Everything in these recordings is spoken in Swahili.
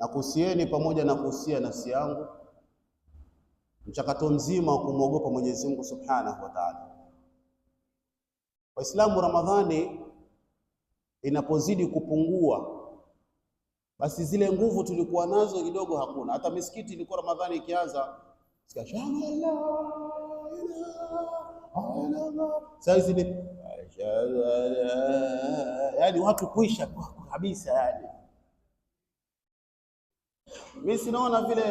na kuhusieni pamoja na kuhusia nafsi yangu mchakato mzima wa kumwogopa Mwenyezi Mungu Subhanahu wa Ta'ala. Waislamu, Ramadhani inapozidi kupungua, basi zile nguvu tulikuwa nazo kidogo hakuna. Hata misikiti ilikuwa Ramadhani ikianza sasa yani watu kuisha kabisa. Yani mimi sinaona vile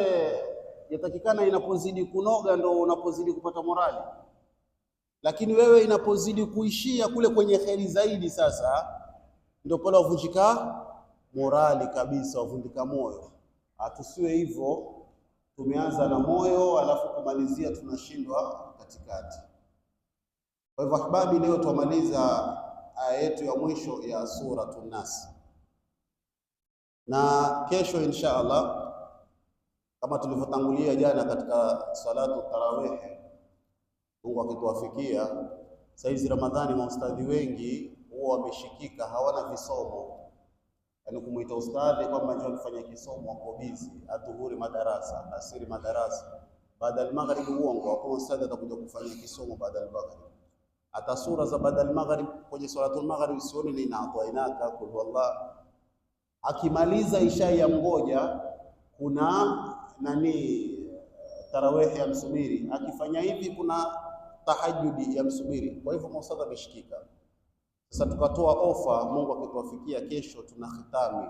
yatakikana, inapozidi kunoga ndo unapozidi kupata morali, lakini wewe inapozidi kuishia kule kwenye kheri zaidi, sasa ndio pale wavunjika morali kabisa, wavunjika moyo. Hatusiwe hivyo, tumeanza na moyo alafu kumalizia tunashindwa katikati. Kwa hivyo ahbabi, leo tumaliza aya yetu ya mwisho ya Suratun Nas, na kesho insha Allah kama tulivyotangulia jana katika salatu tarawih, Mungu akituwafikia, saizi Ramadhani maustadhi wengi huwa wameshikika, hawana visomo. Yaani kumuita ustadhi kwamba njoo tufanye kisomo, wako busy, adhuhuri madarasa, asiri madarasa, baada al-maghrib uongo, kwa ustadhi atakuja kufanya kisomo baada al-maghrib. Hata sura za baada al-maghrib kwenye salatul maghrib usione ni inaatoinaka kul wallah. Akimaliza isha ya mgoja kuna tarawih ya msubiri, akifanya hivi kuna tahajjudi ya msubiri. Kwa hivyo maustadhi ameshikika. Sasa tukatoa ofa, Mungu akituwafikia, kesho tuna khitami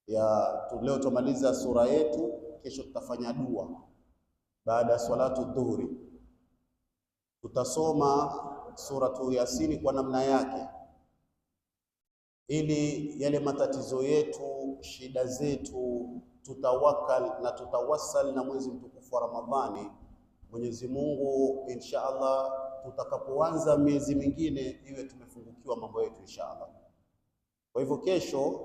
ya leo, tumaliza sura yetu, kesho tutafanya dua baada ya salatu dhuhuri. Tutasoma suratu Yasini kwa namna yake, ili yale matatizo yetu, shida zetu, tutawakal na tutawassal na mwezi mtukufu wa Ramadhani. Mwenyezi Mungu insha Allah tutakapoanza miezi mingine iwe tumefungukiwa mambo yetu insha Allah. Kwa hivyo kesho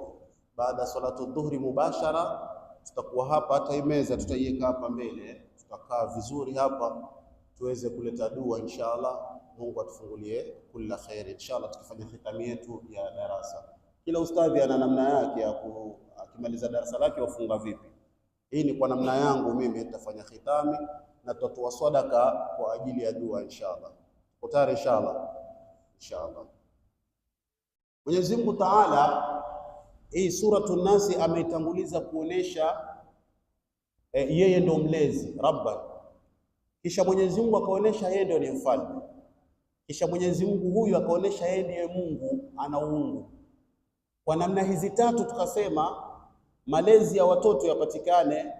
baada ya salatu dhuhuri mubashara tutakuwa hapa, hata hii meza tutaiweka hapa mbele, tutakaa vizuri hapa tuweze kuleta dua insha Allah. Mungu atufungulie kila khair insha Allah, tukifanya khitami yetu ya darasa. Kila ustadhi ana namna yake ya akimaliza darasa lake wafunga vipi. Hii ni kwa namna yangu mimi, nitafanya khitami na tutatoa sadaka kwa ajili ya dua inshallah. Tayari inshallah. Inshallah. Mwenyezi Mungu Taala hii Suratun Nas ameitanguliza kuonesha yeye ndo mlezi Rabban, kisha Mwenyezi Mungu akaonesha yeye ndo ni mfalme, kisha Mwenyezi Mungu huyu akaonesha yeye ndiye Mungu, ana uungu. Kwa namna hizi tatu tukasema malezi ya watoto yapatikane,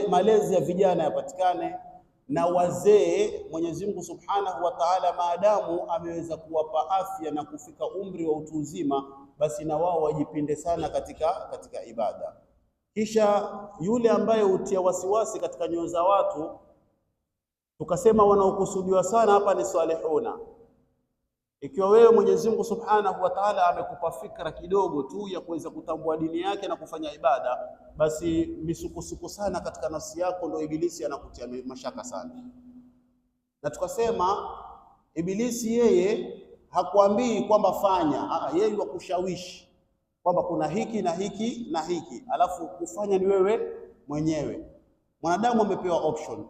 malezi ya vijana yapatikane, na wazee Mwenyezi Mungu Subhanahu wa Ta'ala maadamu ameweza kuwapa afya na kufika umri wa utu uzima, basi na wao wajipinde sana katika ibada. Kisha yule ambaye hutia wasiwasi katika nyoyo za watu, tukasema wanaokusudiwa sana hapa ni salihuna. Ikiwa wewe Mwenyezi Mungu Subhanahu wa Ta'ala amekupa fikra kidogo tu ya kuweza kutambua dini yake na kufanya ibada, basi misukusuku sana katika nafsi yako ndio ibilisi anakutia mashaka sana. Na tukasema ibilisi yeye hakuambii kwamba fanya, yeye wakushawishi kwamba kuna hiki na hiki na hiki, alafu kufanya ni wewe mwenyewe. Mwanadamu amepewa option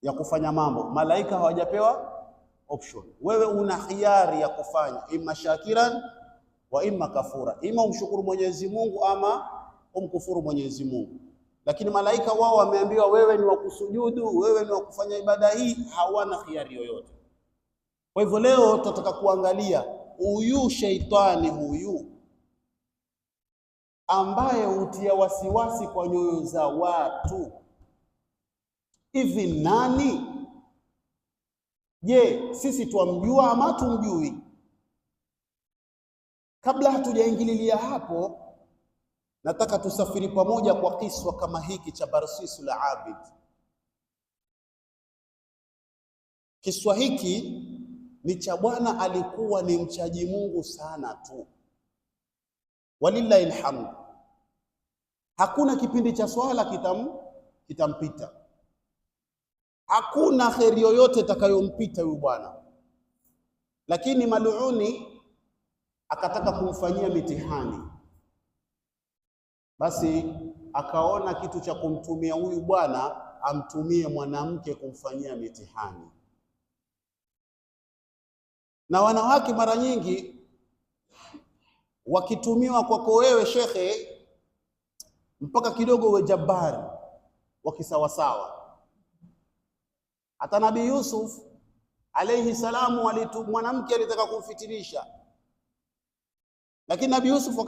ya kufanya mambo, malaika hawajapewa option. Wewe una hiari ya kufanya imma shakiran wa imma kafura, ima umshukuru Mwenyezi Mungu ama umkufuru Mwenyezi Mungu. Lakini malaika wao wameambiwa wewe ni wa kusujudu, wewe ni wa kufanya ibada hii, hawana hiari yoyote. Kwa hivyo leo tutataka kuangalia huyu sheitani huyu ambaye hutia wasiwasi kwa nyoyo za watu, hivi nani? Je, sisi twamjua ama tumjui? Kabla hatujaingililia hapo, nataka tusafiri pamoja kwa kiswa kama hiki cha Barsisul Abid. Kiswa hiki ni cha bwana alikuwa ni mchaji Mungu sana tu, walillahi alhamd. Hakuna kipindi cha swala kitampita, hakuna kheri yoyote itakayompita huyu bwana. Lakini maluuni akataka kumfanyia mitihani. Basi akaona kitu cha kumtumia huyu bwana, amtumie mwanamke kumfanyia mitihani. Na wanawake mara nyingi wakitumiwa kwako wewe shekhe, mpaka kidogo we jabari wakisawasawa. Hata Nabii Yusuf alayhi salamu mwanamke alitaka kumfitinisha, lakini Nabii Yusuf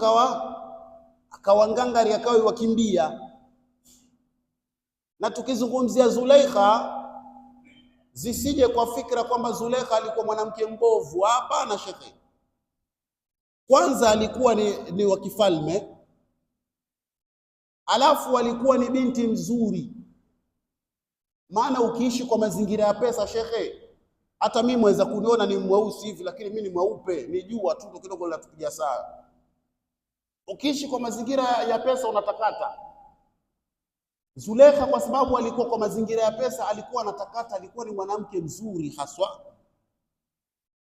akawa ngangari, akawa wakimbia. Na tukizungumzia Zulaikha, zisije kwa fikra kwamba Zulaikha alikuwa mwanamke mbovu. Hapana shekhe, kwanza alikuwa ni wa kifalme, alafu alikuwa ni binti mzuri. Maana ukiishi kwa mazingira ya pesa shekhe, hata mimi mweza kuniona ni mweusi hivi, lakini mimi ni mweupe, ni jua tu kidogo linatupiga saa. Ukiishi kwa mazingira ya pesa unatakata. Zulaikha kwa sababu alikuwa kwa mazingira ya pesa, alikuwa anatakata, alikuwa ni mwanamke mzuri haswa.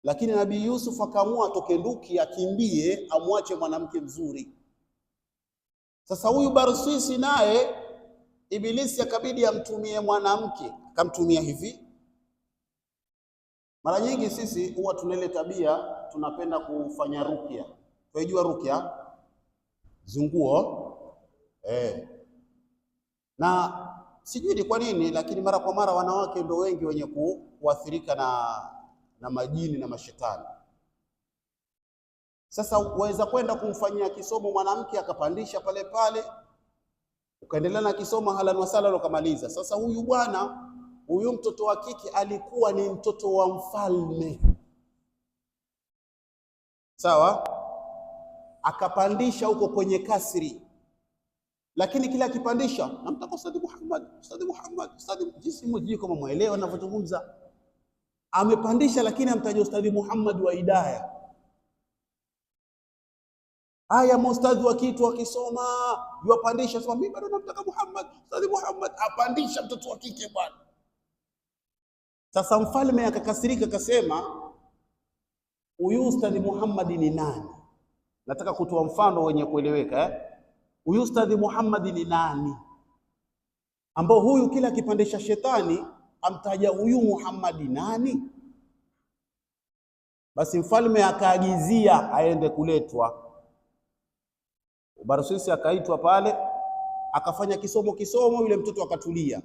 Lakini Nabii Yusuf akaamua atoke nduki, akimbie, amwache mwanamke mzuri. Sasa huyu Barsisi naye Ibilisi akabidi amtumie mwanamke, akamtumia hivi. Mara nyingi sisi huwa tuna ile tabia, tunapenda kufanya rukia. Unajua rukia? Zunguo. Na sijui ni kwa nini, lakini mara kwa mara wanawake ndio wengi wenye kuathirika na majini na mashetani. Sasa waweza kwenda kumfanyia kisomo mwanamke, akapandisha pale pale, ukaendelea na kisomo, halan wasala, ukamaliza. Sasa huyu bwana, huyu mtoto wa kike alikuwa ni mtoto wa mfalme, sawa? Akapandisha huko kwenye kasri, lakini kila akipandisha, namtaka Ustadhi Muhammad, Ustadhi Muhammad, Ustadhi, jinsi mmoja kama muelewa ninavyozungumza. Amepandisha lakini amtaja Ustadhi Muhammad wa Hidayah. Haya mustadhi wa kitu akisoma, yuapandisha, sema mimi bado namtaka Muhammad, Ustadhi Muhammad, apandisha mtoto wa kike bwana. Sasa mfalme akakasirika, akasema huyu Ustadhi Muhammad ni nani? Nataka kutoa mfano wenye kueleweka. Huyu Ustadhi Muhammad ni nani, ambao huyu kila akipandisha shetani amtaja huyu Muhammad nani? Basi mfalme akaagizia aende kuletwa. Barsisi akaitwa pale, akafanya kisomo, yule mtoto akatulia.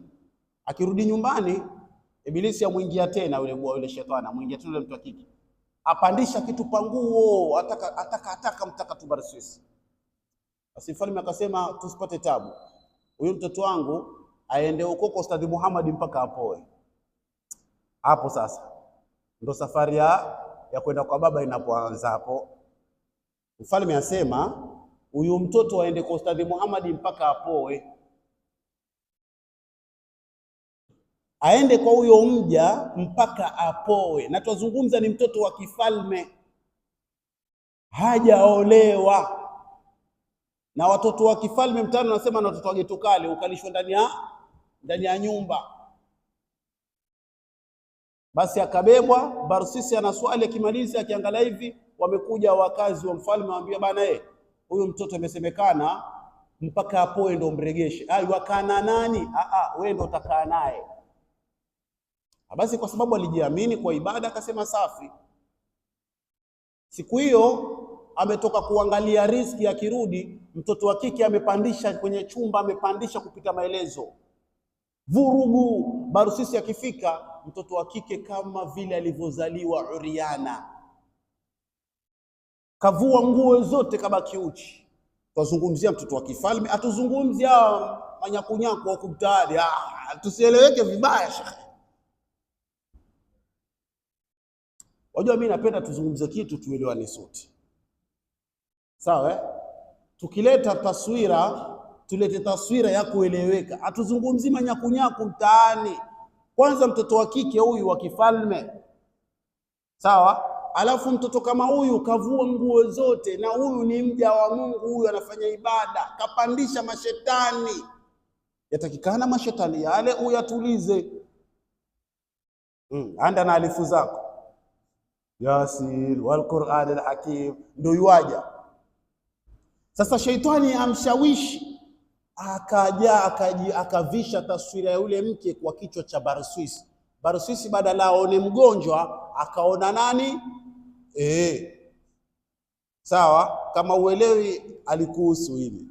Akirudi nyumbani, Ibilisi amwingia tena yule shetani, amwingia tena yule mtu wa kike, apandisha kitu panguo, ataka tu Barsisi. Basi mfalme akasema tusipate tabu, huyu mtoto wangu aende huko kwa Ustadhi Muhammad mpaka apoe. Hapo sasa ndo safari ya kwenda kwa baba inapoanza hapo. Mfalme asema huyu mtoto aende kwa Ustadhi Muhammad mpaka apoe, aende kwa huyo mja mpaka apoe. Na tuzungumza ni mtoto wa kifalme, hajaolewa. Na watoto wa kifalme mtano nasema na watoto wa geto kale, ukalishwa ndani ya nyumba. Basi akabebwa. Barsisi ana swali, akimaliza akiangalia hivi, wamekuja wakazi wa mfalme, waambia bana, huyu mtoto amesemekana mpaka apoe ndo mregeshe. Wakana nani? Wewe ndo utakaa naye. Basi kwa sababu alijiamini kwa ibada, akasema safi. Siku hiyo ametoka kuangalia riziki, akirudi mtoto wa kike amepandisha kwenye chumba, amepandisha kupita maelezo, vurugu. Barsisi akifika, mtoto wa kike kama vile alivyozaliwa uriana, kavua nguo zote kama kiuchi. Tuzungumzia mtoto wa kifalme, atuzungumzia manyakunyaku huko mtaani, tusieleweke vibaya shekhi. Wajua mimi napenda tuzungumze kitu tuelewane sote, sawa? Tukileta taswira, tulete taswira ya kueleweka, atuzungumzi manyakunyaku mtaani. Kwanza mtoto wa kike huyu wa kifalme, sawa? Alafu mtoto kama huyu kavua nguo zote, na huyu ni mja wa Mungu, huyu anafanya ibada, kapandisha mashetani. Yatakikana mashetani yale uyatulize. Anda na alifu zako, Yasin wal Qur'an al Hakim, ndio yuaja. Sasa sheitani amshawishi, akaja akavisha taswira ya yule mke kwa kichwa cha Barswisi. Barswisi badala aone mgonjwa akaona nani? Sawa, kama uelewi alikuhusu hili.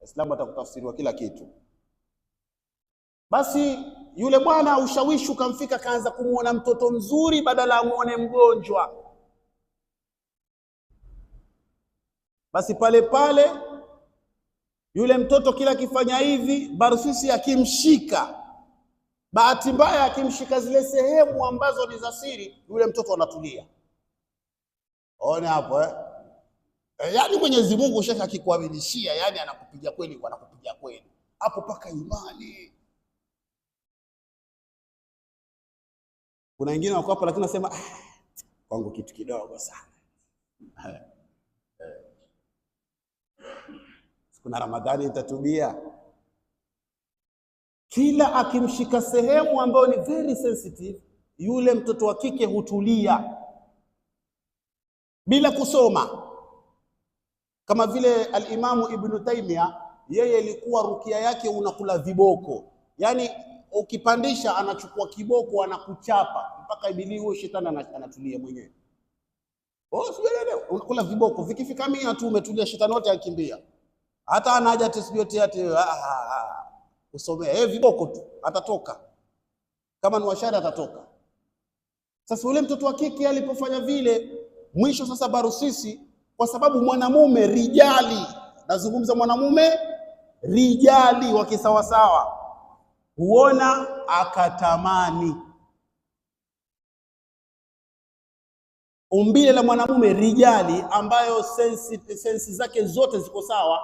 Islamu atakutafsiriwa kila kitu. Basi yule bwana ushawishi ukamfika, kaanza kumuona mtoto mzuri badala amuone mgonjwa. Basi pale pale yule mtoto kila akifanya hivi, Barswisi akimshika, bahati mbaya akimshika zile sehemu ambazo ni za siri, yule mtoto anatulia. Ona hapo yaani Mwenyezi Mungu shekhi akikuaminishia, yani anakupiga kweli, anakupiga kweli hapo paka imani. Kuna wengine wako hapo lakini nasema kwangu kitu kidogo sana. Kuna Ramadhani itatubia. Kila akimshika sehemu ambayo ni very sensitive, yule mtoto wa kike hutulia bila kusoma. Kama vile al-Imamu Ibn Taymiyyah, yeye ilikuwa rukia yake unakula viboko. Yaani ukipandisha anachukua kiboko anakuchapa mpaka ibili huyo shetani anatulia mwenyewe. Sielewi, unakula viboko vikifika 100 tu umetulia, shetani wote akimbia. Hata anaja tisbioti ati usomea viboko tu atatoka. Kama ni washari atatoka. Sasa yule mtoto wa kike alipofanya vile, mwisho sasa Barswisi, kwa sababu mwanamume rijali, nazungumza mwanamume rijali wa kisawasawa, huona akatamani. Umbile la mwanamume rijali ambayo sensi zake zote ziko sawa,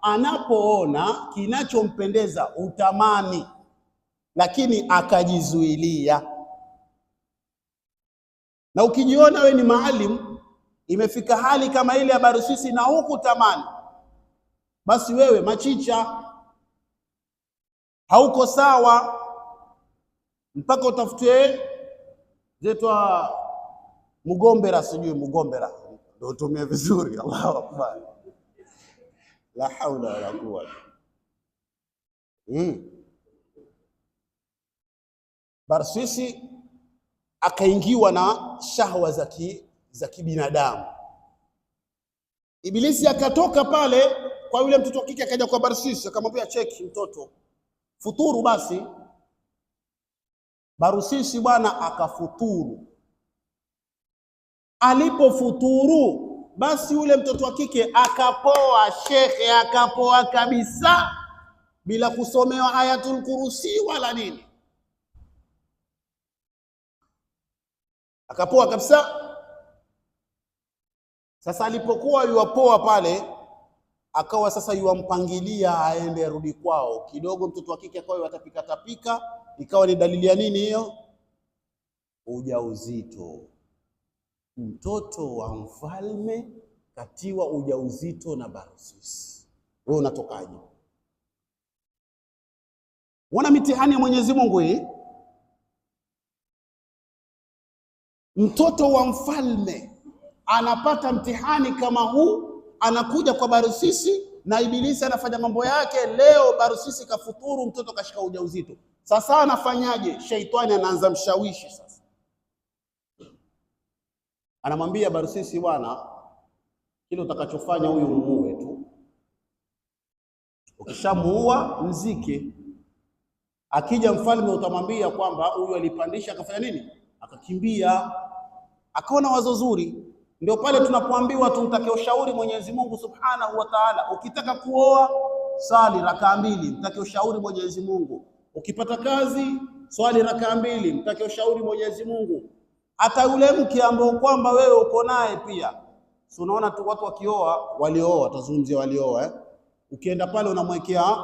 anapoona kinachompendeza utamani, lakini akajizuilia. Na ukijiona we ni maalim, imefika hali kama ile ya Barswisi na huku tamani, basi wewe machicha hauko sawa, mpaka utafute zetwa mugombera, sijui mugombera ndio utumie vizuri. Allahu Akbar, la haula wala quwwata. Barswisi akaingiwa na shahwa za kibinadamu. Ibilisi akatoka pale kwa yule mtoto wa kike, akaja kwa Barswisi akamwambia, cheki mtoto, futuru basi. Barswisi bwana akafuturu. Alipofuturu basi yule mtoto wa kike akapoa, shekhe, akapoa kabisa bila kusomewa Ayatul Kursi wala nini, akapoa kabisa. Sasa alipokuwa yuwapoa pale, akawa sasa yuwampangilia aende arudi kwao. Kidogo mtoto wa kike akawa atapika tapika, ikawa ni dalili ya nini hiyo? Ujauzito. Mtoto wa mfalme katiwa ujauzito na Barswisi. Wewe unatokaje? Wana mitihani ya Mwenyezi Mungu hii. Mtoto wa mfalme anapata mtihani kama huu, anakuja kwa Barswisi na Ibilisi anafanya mambo yake. Leo Barswisi kafuturu, mtoto kashika ujauzito. Sasa anafanyaje? Sheitani anaanza mshawishi sasa. Anamwambia Barswisi, bwana, kile utakachofanya huyu muue tu. Ukishamuua mzike. Akija mfalme utamwambia kwamba huyu alipandisha akafanya nini? Akakimbia. Akaona wazo zuri. Ndio pale tunapoambiwa tumtake ushauri Mwenyezi Mungu Subhanahu wa Ta'ala. Ukitaka kuoa, sali rakaa 2, mtake ushauri Mwenyezi Mungu. Ukipata kazi, swali rakaa 2, mtake ushauri Mwenyezi Mungu. Hata yule mke ambao kwamba wewe uko naye pia. So unaona tu watu wakioa, walioa, tuzungumzie walioa Ukienda pale unamwekea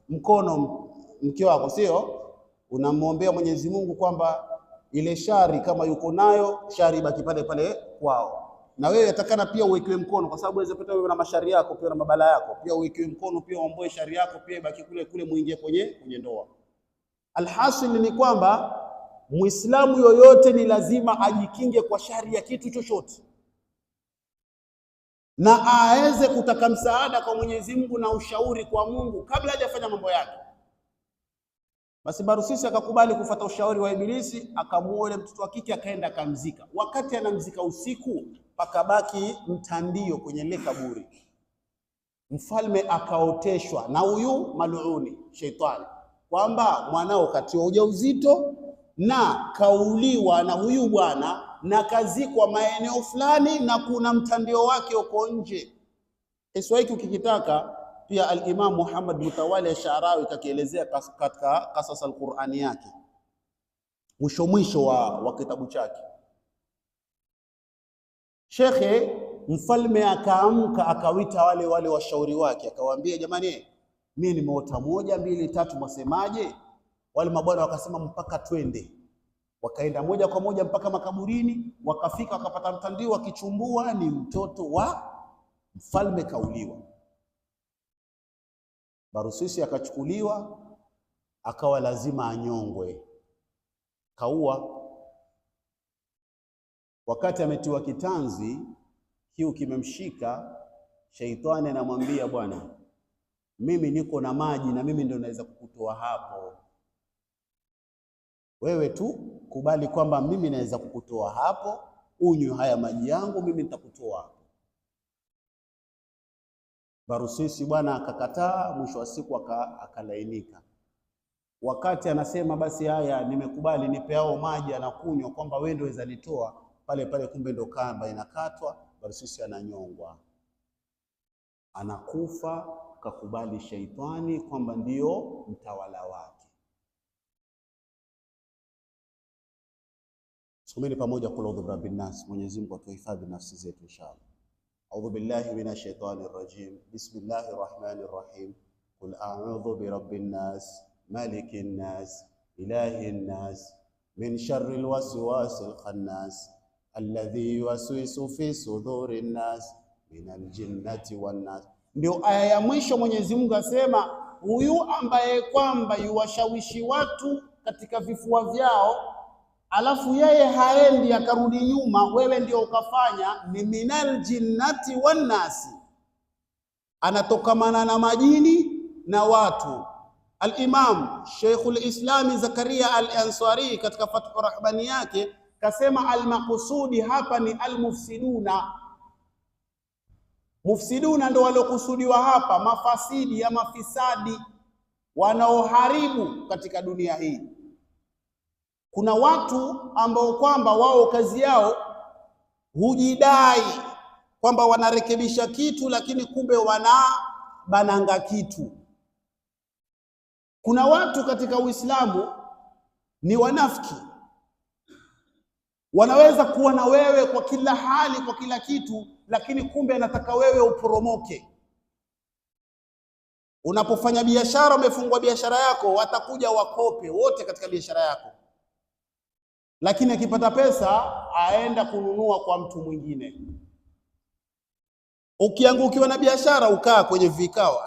mkono mke wako, sio? Unamwombea Mwenyezi Mungu kwamba ile shari kama yuko nayo, shari baki pale pale kwao. Na wewe yatakana pia uwekewe mkono, kwa sababu unaweza pata wewe na mashari yako pia na mabala yako, pia uwekewe mkono, pia uomboe shari yako pia ibaki kule kule, muingie kwenye ndoa. Alhasil ni kwamba Muislamu yoyote ni lazima ajikinge kwa shari ya kitu chochote. na aweze kutaka msaada kwa Mwenyezi Mungu na ushauri kwa Mungu kabla hajafanya mambo yake. Basi Barusisi akakubali kufuata ushauri wa Ibilisi, akamuoa ile mtoto wa kike, akaenda akamzika. Wakati anamzika usiku, pakabaki mtandio kwenye ile kaburi. Mfalme akaoteshwa na huyu maluuni sheitani kwamba mwanao katiwa ujauzito na kauliwa na huyu bwana na kazikwa maeneo fulani na kuna mtandio wake uko nje. Kiswa hiki ukikitaka pia al-Imam Muhammad Mutawali Ash'arawi kakielezea katika Qasas al-Qur'ani yake mwisho wa kitabu chake. Shekhe mfalme akaamka akawita wale washauri wake, akawaambia jamani, mimi nimeota 1 2 3, mwasemaje? Wale mabwana wakasema mpaka twende. Wakaenda moja kwa moja mpaka makaburini, wakafika wakapata mtandio, wakichumbua ni mtoto wa mfalme kauliwa. Barusisi akachukuliwa akawa lazima anyongwe. Kaua. Wakati ametiwa kitanzi, kiu kimemshika, sheitani anamwambia bwana, mimi niko na maji na mimi ndio naweza kukutoa hapo. Wewe tu kubali kwamba mimi naweza kukutoa hapo, unywe haya maji yangu, mimi nitakutoa hapo. Barusisi bwana akakataa, mwisho wa siku akalainika. Wakati anasema basi haya nimekubali, nipe hao maji, anakunywa kwamba wewe ndio waweza nitoa, pale pale kumbe ndo kamba inakatwa, Barusisi ananyongwa. Anakufa, kakubali sheitani kwamba ndio mtawala wake. Someni pamoja kula udhu rabbin nas. Mwenyezi Mungu atuhifadhi nafsi zetu inshallah. A'udhu billahi minash shaitanir rajim. Bismillahir rahmanir rahim. Qul a'udhu bi rabbin nas, malikin nas, ilahin nas, min sharril waswasil khannas, alladhi yuwaswisu fi sudurin nas, minal jinnati wan nas. Ndio aya ya mwisho. Mwenyezi Mungu asema huyu ambaye kwamba yuwashawishi watu katika vifua vyao, alafu yeye haendi akarudi nyuma, wewe ndio ukafanya, ni minal jinnati wan nasi, anatokamana na majini na watu. Al-Imam Sheikhul Islami Zakaria Al-Ansari katika Fathur Rahmani yake kasema al-maqsudi hapa ni al-mufsiduna. Mufsiduna ndio waliokusudiwa hapa, mafasidi ya mafisadi wanaoharibu katika dunia hii. Kuna watu ambao kwamba wao kazi yao hujidai kwamba wanarekebisha kitu, lakini kumbe wanabananga kitu. Kuna watu katika Uislamu ni wanafiki, wanaweza kuwa na wewe kwa kila hali, kwa kila kitu, lakini kumbe anataka wewe uporomoke. Unapofanya biashara, umefungua biashara yako, watakuja wakope wote katika biashara yako, lakini akipata pesa aenda kununua kwa mtu mwingine. Ukiangukiwa na biashara, ukaa kwenye vikao,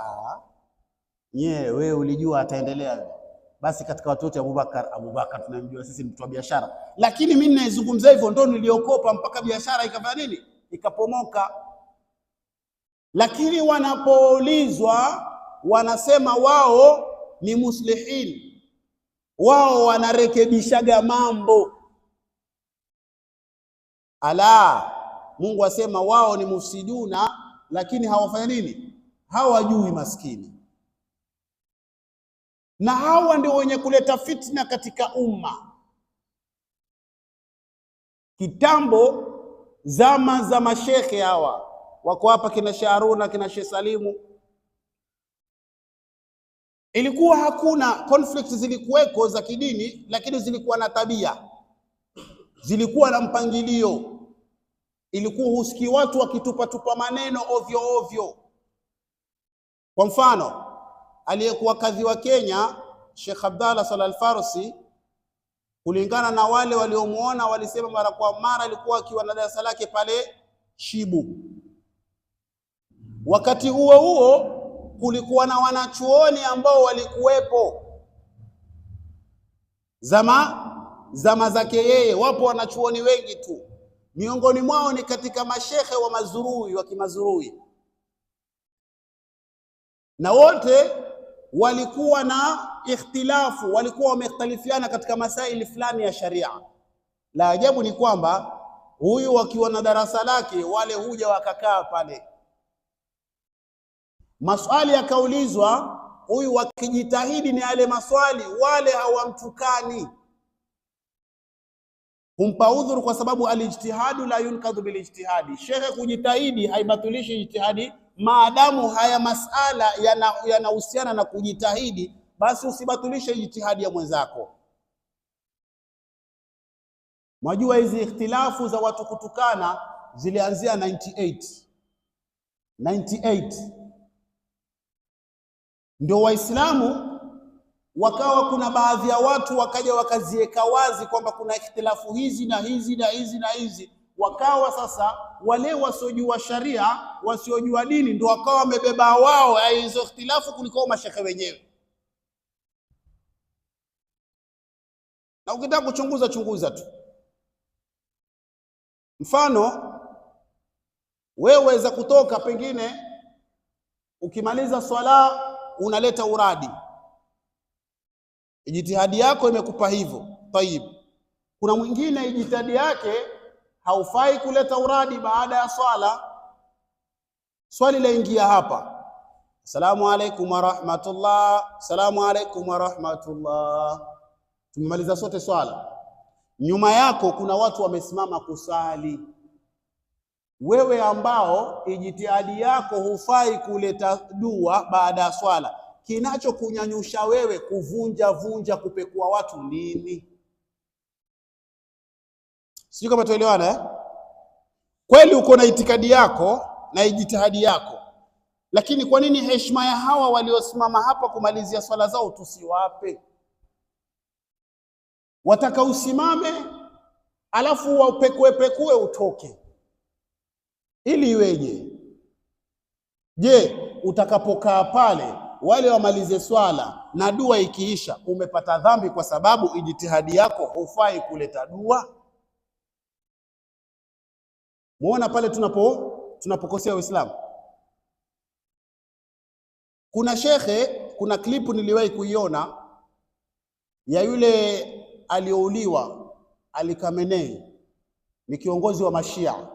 wewe ulijua ataendelea. Basi katika watu wote Abubakar tunamjua sisi mtu wa biashara, lakini mimi naizungumza hivyo ndo niliokopa mpaka biashara ikafanya nini? Ikapomoka. Lakini wanapoulizwa wanasema wao ni muslihin, wao wanarekebishaga mambo. Ala, Mungu asema wao ni mufsiduna, lakini hawafanya nini? Hawajui maskini. Na hawa ndio wenye kuleta fitna katika umma. Kitambo, zama za mashekhe hawa wako hapa, kina Sheikh Haruna, kina Sheikh Salimu, ilikuwa hakuna conflict, zilikuweko za kidini, lakini zilikuwa na tabia, zilikuwa na mpangilio. Ilikuwa husikii watu wakitupa maneno ovyo ovyo. Kwa mfano, aliyekuwa kadhi wa Kenya Sheikh Abdallah Saleh Al-Farsi, kulingana na wale waliomuona, walisema mara kwa mara alikuwa akiwa na darasa lake pale Shibu. Wakati huo huo kulikuwa na wanachuoni ambao walikuwepo zama zake yeye. Wapo wanachuoni wengi tu, miongoni mwao ni katika mashekhe wa Mazurui wa Kimazurui, na wote walikuwa na ikhtilafu, walikuwa wamekhtalifiana katika masaili fulani ya sharia. La ajabu ni kwamba huyu wakiwa na darasa lake, wale huja wakakaa pale, maswali yakaulizwa, huyu wakijitahidi ni yale maswali, wale hawamtukani, humpa udhuru, kwa sababu alijtihadu la yunkadhu bilijtihadi. Shekhe kujitahidi haibatulishi ijtihadi, maadamu haya masala yanahusiana na kujitahidi, basi usibatulishe ijtihadi ya mwenzako. Mwajua hizi ikhtilafu za watu kutukana zilianzia 98 ndio Waislamu wakawa kuna baadhi ya watu wakaja wakaziweka wazi kwamba kuna ikhtilafu hizi na hizi na hizi na hizi, wakawa sasa wale wasiojua sharia, wasiojua dini, ndio wakawa wamebeba wao hizo ikhtilafu kuliko mashekhe wenyewe. Na ukitaka kuchunguza chunguza tu. Mfano, wewe waweza kutoka pengine ukimaliza swala unaleta uradi, ijtihadi yako imekupa hivyo, tayib. Kuna mwingine ijtihadi yake haufai kuleta uradi baada ya swala, swali laingia hapa, assalamu alaikum wa rahmatullah, assalamu alaikum wa rahmatullah, tumemaliza sote swala, nyuma yako kuna watu wamesimama kusali, wewe ambao ijtihadi yako hufai kuleta dua baada ya swala, kinachokunyanyusha wewe kuvunja kupekua watu nini? Sio kama tuelewana eh? Kweli uko na itikadi yako na ijtihadi yako, lakini kwa nini heshima ya hawa waliosimama hapa kumalizia swala zao tusiwape? Wataka usimame alafu wapekue utoke, ili iweje? Je, utakapokaa pale wale wamalize swala na dua ikiisha, umepata dhambi kwa sababu ijtihadi yako hufai kuleta dua? Muona pale tunapokosea Uislamu. Kuna shekhe, kuna klipu niliwahi kuiona ya yule aliyouliwa Ali Khamenei, ni kiongozi wa Mashia.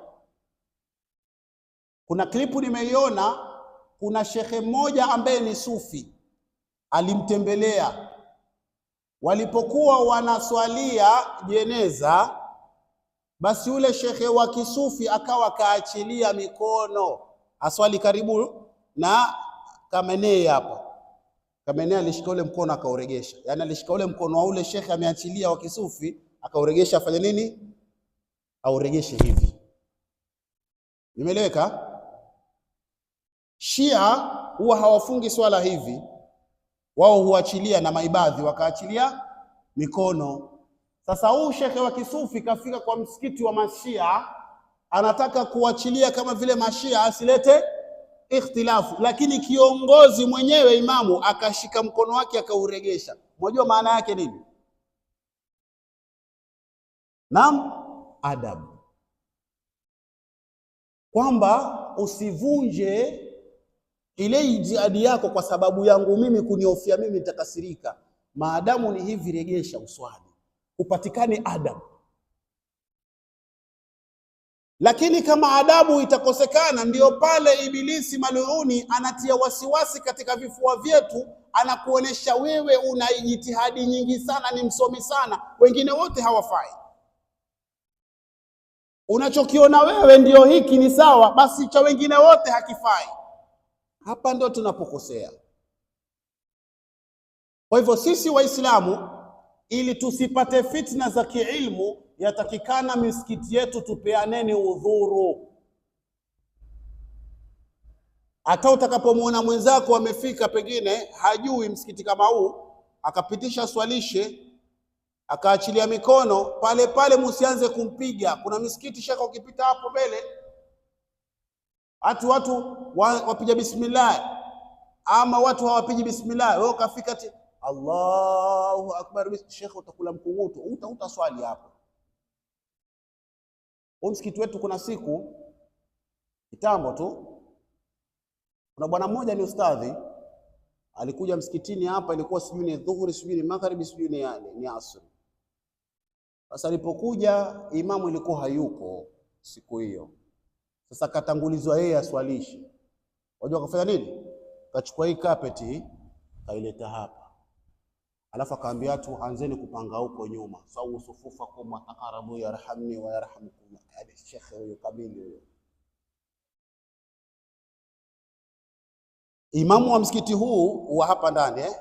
Kuna klipu nimeiona, kuna shekhe mmoja ambaye ni sufi alimtembelea, walipokuwa wanaswalia jeneza, basi yule shekhe wa kisufi akawa kaachilia mikono aswali karibu na Khamenei hapa. Khamenei alishika ule mkono akauregesha, yani alishika ule mkono wa ule shekhe ameachilia wa kisufi akauregesha, afanye nini? Auregeshe hivi. Nimeeleweka? Shia huwa hawafungi swala hivi, wao huachilia na maibadhi wakaachilia mikono. Sasa huu shekhe wa kisufi kafika kwa msikiti wa Mashia, anataka kuachilia kama vile Mashia asilete ikhtilafu, lakini kiongozi mwenyewe imamu akashika mkono wake akauregesha. Unajua maana yake nini? Naam, adabu, kwamba usivunje ile ijtihadi yako kwa sababu yangu mimi, kunihofia mimi nitakasirika. Maadamu ni hivi, regesha uswali, upatikane adabu. Lakini kama adabu itakosekana, ndio pale Ibilisi maluni anatia wasiwasi katika vifua vyetu, anakuonesha wewe una ijtihadi nyingi sana, ni msomi sana, wengine wote hawafai. Unachokiona wewe ndio hiki ni sawa, basi cha wengine wote hakifai. Hapa ndio tunapokosea. Kwa hivyo sisi Waislamu, ili tusipate fitna za kiilmu, yatakikana misikiti yetu tupeaneni udhuru. Hata utakapomuona mwenzako amefika pengine hajui msikiti kama huu, akapitisha swalishe, akaachilia mikono pale pale, msianze kumpiga. Kuna misikiti shaka ukipita hapo mbele watu wapiga bismillah, ama watu hawapigi bismillah, wewe ukafika Allahu akbar, shekhe utakula mkunguto, utaswali hapo. Msikiti wetu kuna siku kitambo tu, kuna bwana mmoja ni ustadhi alikuja msikitini hapa, ilikuwa sijui ni dhuhuri, sijui ni magharibi, sijui ni asri. Sasa alipokuja imamu ilikuwa hayuko siku hiyo. Sasa katangulizwa yeye aswalishi. Wajua kafanya nini? Kachukua hii carpet kaileta hapa. Alafu akaambia watu anzeni kupanga huko nyuma. Sawu sufufakum wa taqarabu yarhamni wa yarhamkum. Hadi shekhe huyo kamili huyo. Imamu wa msikiti huu wa hapa ndani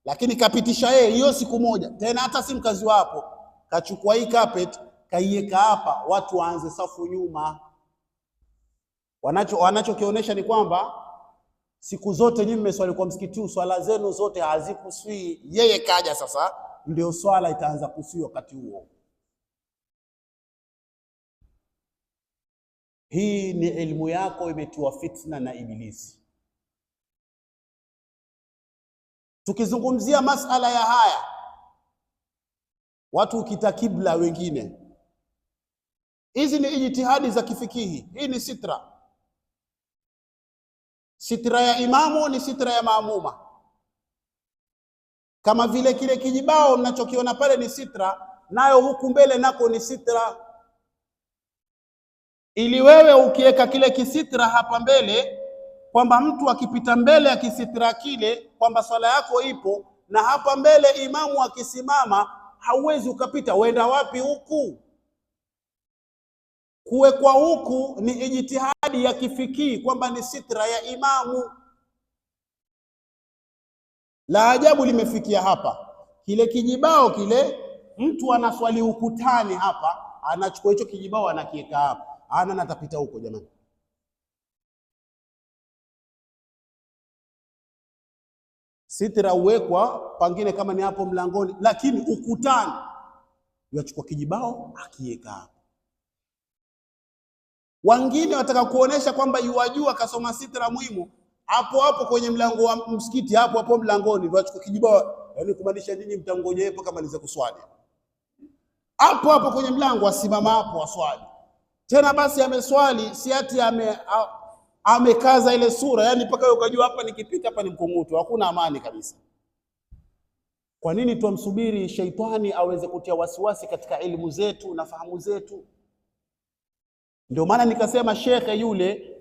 lakini kapitisha yeye hiyo siku moja. Tena hata si mkazi wapo. Kachukua hii carpet kaiweka hapa, watu waanze safu nyuma. Wanachokionyesha ni kwamba siku zote nyinyi mmeswali kwa msikiti huu, swala zenu zote hazikuswi. Yeye kaja sasa ndio swala itaanza kuswi wakati huo. Hii ni elimu yako imetiwa fitna na Ibilisi. Tukizungumzia masala ya haya, watu ukita kibla wengine, hizi ni ijtihadi za kifikihi. Hii ni sitra. Sitra ya imamu ni sitra ya maamuma. Kama vile kile kijibao mnachokiona pale ni sitra, nayo huku mbele nako ni sitra. Ili wewe ukiweka kile kisitra hapa mbele, kwamba mtu akipita mbele ya kisitra kile kwamba swala yako ipo, na hapa mbele imamu akisimama hauwezi ukapita. Uenda wapi huku? Kuwekwa huku ni ijtihadi ya kifikii kwamba ni sitra ya imamu. La ajabu limefikia hapa, kile kijibao kile mtu anaswali ukutani hapa, anachukua hicho kijibao anakiweka hapa, natapita huko. Jamani, sitra uwekwa pangine kama ni hapo mlangoni, lakini ukutani yachukua kijibao akiweka hapa. Wengine wataka kuonesha kwamba yuwajua kasoma sitra muhimu, hapo hapo kwenye mlango wa msikiti, hapo hapo mlangoni wachukua kijibao, yani kumaanisha nini? Mtangojea hapo kama niweze kuswali hapo hapo kwenye mlango, asimama hapo aswali. Tena basi ameswali, si ati amekaza ile sura, yani mpaka ukajua hapa nikipita hapa ni mkunguto, hakuna amani kabisa. Kwa nini tuamsubiri shaitani aweze kutia wasiwasi katika elimu zetu na fahamu zetu? Ndio maana nikasema shekhe yule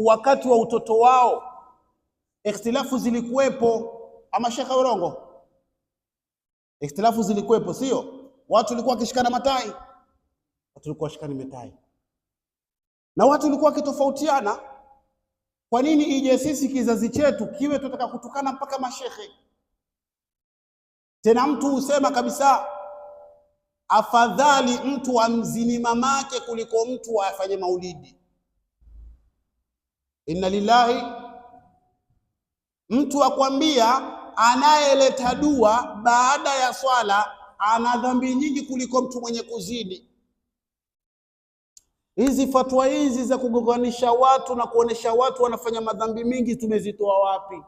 wakati wa utoto wao ikhtilafu zilikuwepo, ama shekhe urongo? Ikhtilafu zilikuwepo, sio? Watu walikuwa wakishikana matai, watu walikuwa wakishikana matai, na watu walikuwa wakitofautiana. Kwa nini ije sisi kizazi chetu kiwe tutaka kutukana mpaka mashekhe? Tena mtu husema kabisa afadhali mtu amzini mamake kuliko mtu afanye maulidi. Inna lillahi. Mtu akwambia anayeleta dua baada ya swala ana dhambi nyingi kuliko mtu mwenye kuzini. Hizi fatwa hizi za kugoganisha watu na kuonesha watu wanafanya madhambi mingi tumezitoa wapi?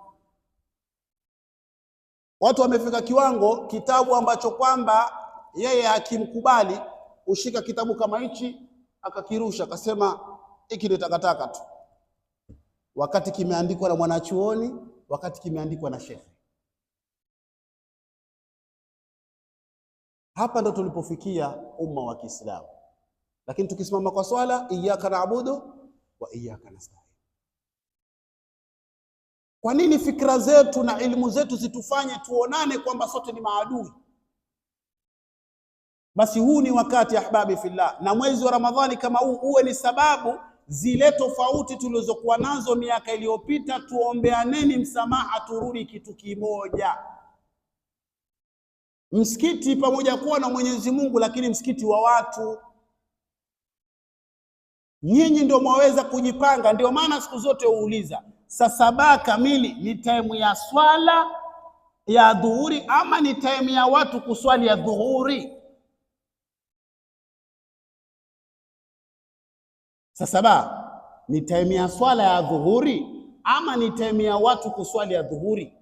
Watu wamefika kiwango, kitabu ambacho kwamba yeye akimkubali ushika kitabu kama hichi akakirusha, akasema hiki ni takataka tu, wakati kimeandikwa na mwanachuoni, wakati kimeandikwa na shekhe. Hapa ndo tulipofikia umma wa Kiislamu. Lakini tukisimama kwa swala, iyyaka na'budu wa iyyaka nasta'in. Kwa nini fikra zetu na elimu zetu zitufanye tuonane kwamba sote ni maadui? Basi huu ni wakati ahbabi fillah, na mwezi wa Ramadhani kama huu uwe ni sababu zile tofauti tulizokuwa nazo miaka iliyopita tuombeaneni msamaha, turudi kitu kimoja. Msikiti pamoja kuwa na Mwenyezi Mungu, lakini msikiti wa watu. Nyinyi ndio mwaweza kujipanga. Ndio maana siku zote uuliza saa 7 kamili ni time ya swala ya dhuhuri ama ni time ya watu kuswali ya dhuhuri? Saa 7 ni time ya swala ya dhuhuri ama ni time ya watu kuswali ya dhuhuri?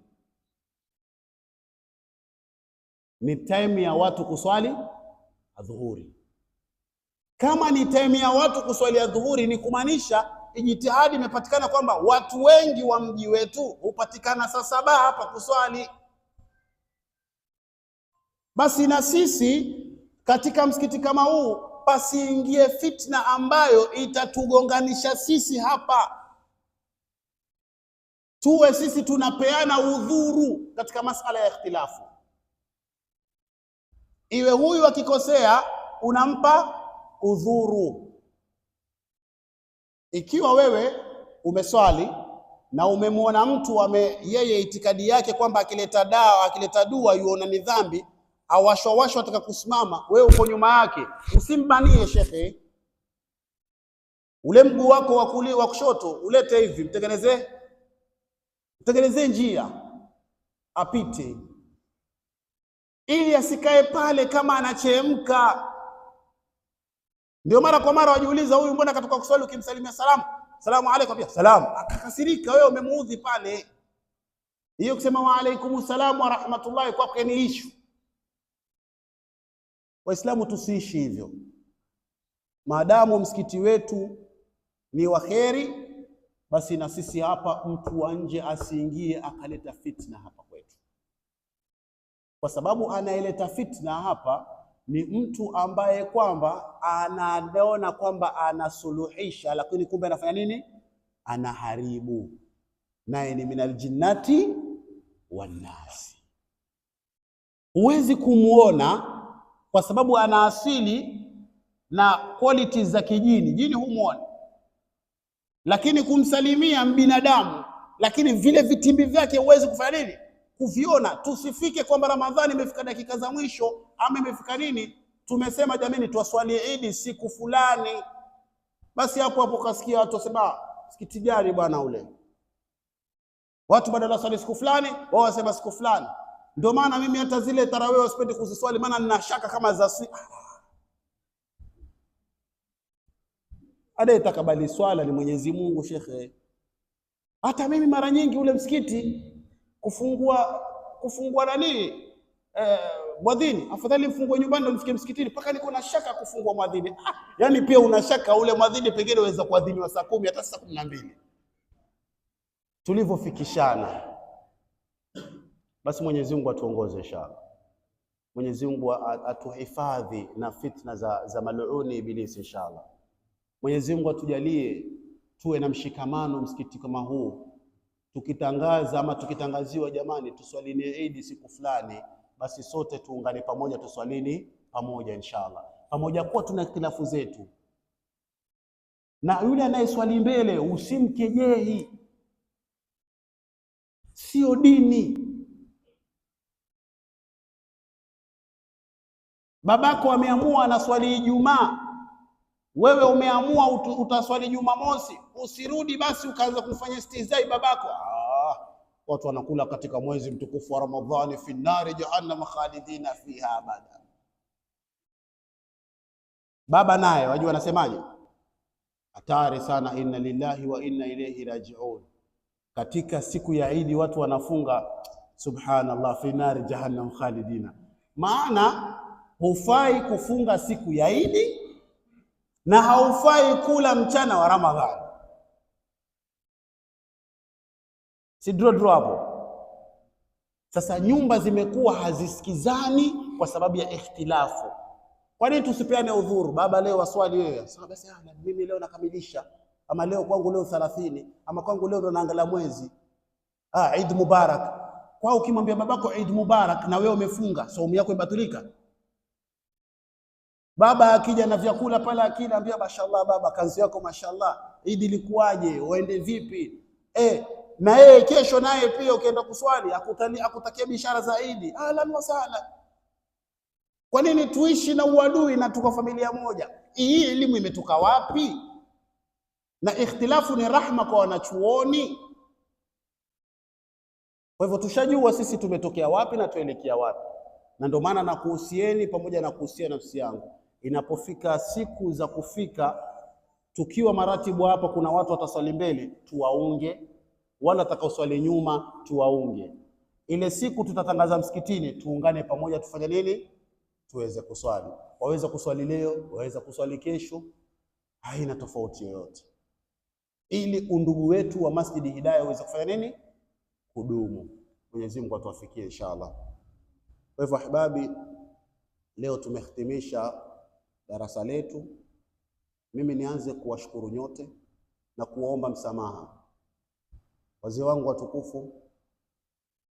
Ni time ya watu kuswali adhuhuri. Kama ni time ya watu kuswalia dhuhuri, ni kumaanisha ijtihadi imepatikana kwamba watu wengi wa mji wetu hupatikana saa 7 hapa kuswali. Basi na sisi katika msikiti kama huu pasiingie fitna ambayo itatugonganisha sisi hapa, tuwe sisi tunapeana udhuru katika masala ya ikhtilafu. Iwe huyu akikosea unampa udhuru. Ikiwa wewe umeswali na umemwona mtu yeye itikadi yake kwamba akileta dua yuona ni dhambi, awashwashwa ataka kusimama, wewe uko nyuma yake, usimbanie shekhe. Ule mguu wako wa kulia wa kushoto ulete hivi, mtengenezee njia apite, ili asikae pale kama anachemka. Ndio mara kwa mara wajiuliza, huyu mbona katoka kuswali ukimsalimia salamu alaykum, pia salamu, akakasirika, wewe umemuudhi pale. Hiyo kusema wa alaykum salaam wa rahmatullahi kwake ni issue. Waislamu tusiishi hivyo. Maadamu msikiti wetu ni waheri, basi na sisi hapa mtu wa nje asiingie akaleta fitna hapa kwetu, kwa sababu anaeleta fitna hapa ni mtu ambaye kwamba anaona kwamba anasuluhisha, lakini kumbe anafanya nini? Anaharibu. Naye ni minal jinnati wan nasi. Huwezi kumuona kwa sababu ana asili na qualities za kijini, jini humuona, lakini kumsalimia mbinadamu, lakini vile vitimbi vyake huwezi kufanya nini? Kuviona. Tusifike kwamba Ramadhani imefika dakika za mwisho ama imefika nini, tumesema jamani tuwaswali Eid siku fulani, basi hapo kasikia watu wasema msikiti gani bwana ule, watu badala swali siku fulani wao wasema siku fulani. Ndio maana mimi hata zile tarawih sipendi kuziswali, maana nina shaka kama za ada itakabali swala ni Mwenyezi Mungu shekhe. Hata mimi mara nyingi ule msikiti kufungua nani mwadhini, afadhali mfungue nyumbani ndio mfike msikitini, mpaka niko na shaka kufungua mwadhini. Yani pia una shaka ule mwadhini pengine waweza kuadhiniwa saa 10 hata saa 12. Tulivyofikishana. Basi Mwenyezi Mungu atuongoze inshallah. Mwenyezi Mungu atuhifadhi na fitna za mal'uni ibilisi inshallah. Mwenyezi Mungu atujalie tuwe na mshikamano msikiti kama huu. Tukitangaza ama tukitangaziwa jamani tuswalini Eid siku fulani, basi sote tuungane pamoja tuswalini pamoja inshallah. Pamoja kwa tuna ikhtilafu zetu. Na yule anayeswali mbele usimkejehi. Sio dini. Babako ameamua anaswali Ijumaa, wewe umeamua utaswali Jumamosi, usirudi basi ukaanza kufanya istizai babako. Watu wanakula katika mwezi mtukufu wa Ramadhani, fi nari jahannam khalidina fiha abada. Baba naye wajua anasemaje? Hatari sana, inna lillahi wa inna ilayhi raji'un. Katika siku ya Eid watu wanafunga subhanallah, fi nari jahannam khalidina. Maana hufai kufunga siku ya Eid na haufai kula mchana wa Ramadhani. Si dro hapo. Sasa nyumba zimekuwa hazisikizani kwa sababu ya ikhtilafu. Kwa nini tusipeane udhuru? Baba leo waswali wewe. Sasa basi mimi leo nakamilisha, ama leo kwangu leo 30, ama kwangu leo ndo naangalia mwezi. Eid Mubarak. Kwa ukimwambia babako Eid Mubarak na wewe umefunga, saumu yako ibatulika. Baba akija na vyakula pale akila ambia mashallah baba kazi yako mashallah, Eid ilikuwaje, uende vipi? Na yeye kesho naye pia ukienda kuswali akutakia bishara za Eid, ahlan wa sahlan. Kwa nini tuishi na uadui na tuko familia moja? Hii elimu imetoka wapi? Na ikhtilafu ni rahma kwa wanachuoni. Kwa hivyo tushajua sisi tumetokea wapi na tuelekea wapi. Na ndio maana nakuhusieni pamoja na kuhusia nafsi yangu, inapofika siku za kufika tukiwa maratibu hapa, kuna watu wataswali mbele tuwaunge, wala atakaoswali nyuma tuwaunge. Ile siku tutatangaza msikitini tuungane pamoja, tufanye nini? tuweze kuswali. Waweza kuswali leo, waweza kuswali kesho, haina tofauti yoyote, ili undugu wetu wa Masjidi Hidayah uweze kufanya nini? Kudumu. Mwenyezi Mungu atuwafikie inshallah. Kwa hivyo ahbabi, leo tumehitimisha darasa letu. Mimi nianze kuwashukuru nyote na kuwaomba msamaha wazee wangu watukufu.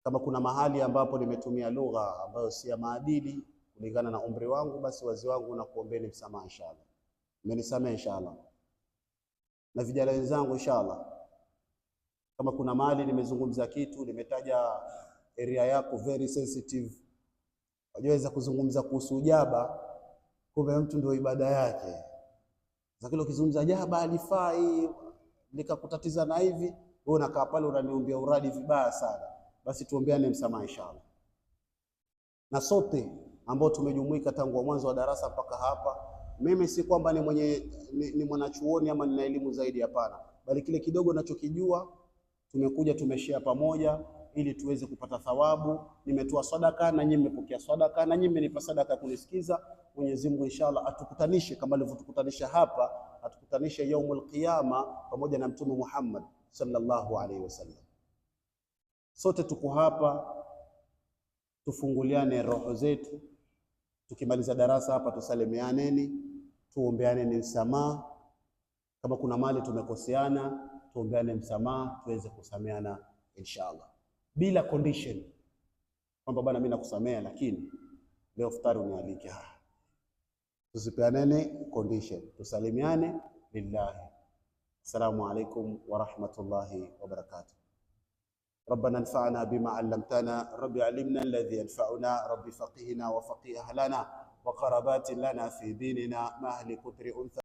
Kama kuna mahali ambapo nimetumia lugha ambayo si ya maadili kulingana na umri wangu, basi wazee wangu na kuombeni msamaha inshallah. Mmenisamehe inshallah. Na vijana wenzangu inshallah, kama kuna mahali nimezungumza kitu, nimetaja area yako very sensitive, wajaweza kuzungumza kuhusu jaba, kumbe mtu ndio ibada yake. Sasa kile ukizungumza jaba alifai nikakutatiza na hivi, wewe unakaa pale unaniombea uradi vibaya sana, basi tuombeane msamaha inshallah. Na sote ambao tumejumuika tangu mwanzo wa darasa mpaka hapa, mimi si kwamba ni mwanachuoni ama nina elimu zaidi, hapana, bali kile kidogo ninachokijua tumekuja tumeshare pamoja ili tuweze kupata thawabu. Nimetoa sadaka na nyinyi mmepokea sadaka na nyinyi mmenipa sadaka kunisikiza. Mwenyezi Mungu inshallah atukutanishe kama alivyotukutanisha hapa, atukutanishe yaumul qiyama pamoja na Mtume Muhammad sallallahu alaihi wasallam. Sote tuko hapa tufunguliane roho zetu. Tukimaliza darasa hapa tusalimianeni, tuombeane msamaha. Kama kuna mali tumekoseana, tuombeane msamaha, tuweze kusameana inshallah, bila condition kwamba bwana mimi nakusamea lakini leo futari unialike. Tusipeanane condition, tusalimiane lillahi. Assalamu alaikum wa rahmatullahi wa barakatuh. ربنا انفعنا بما علمتنا، رب علمنا الذي ينفعنا، رب فقهنا وفقه أهلنا وقربات لنا في ديننا، ما أهل كتر أنثى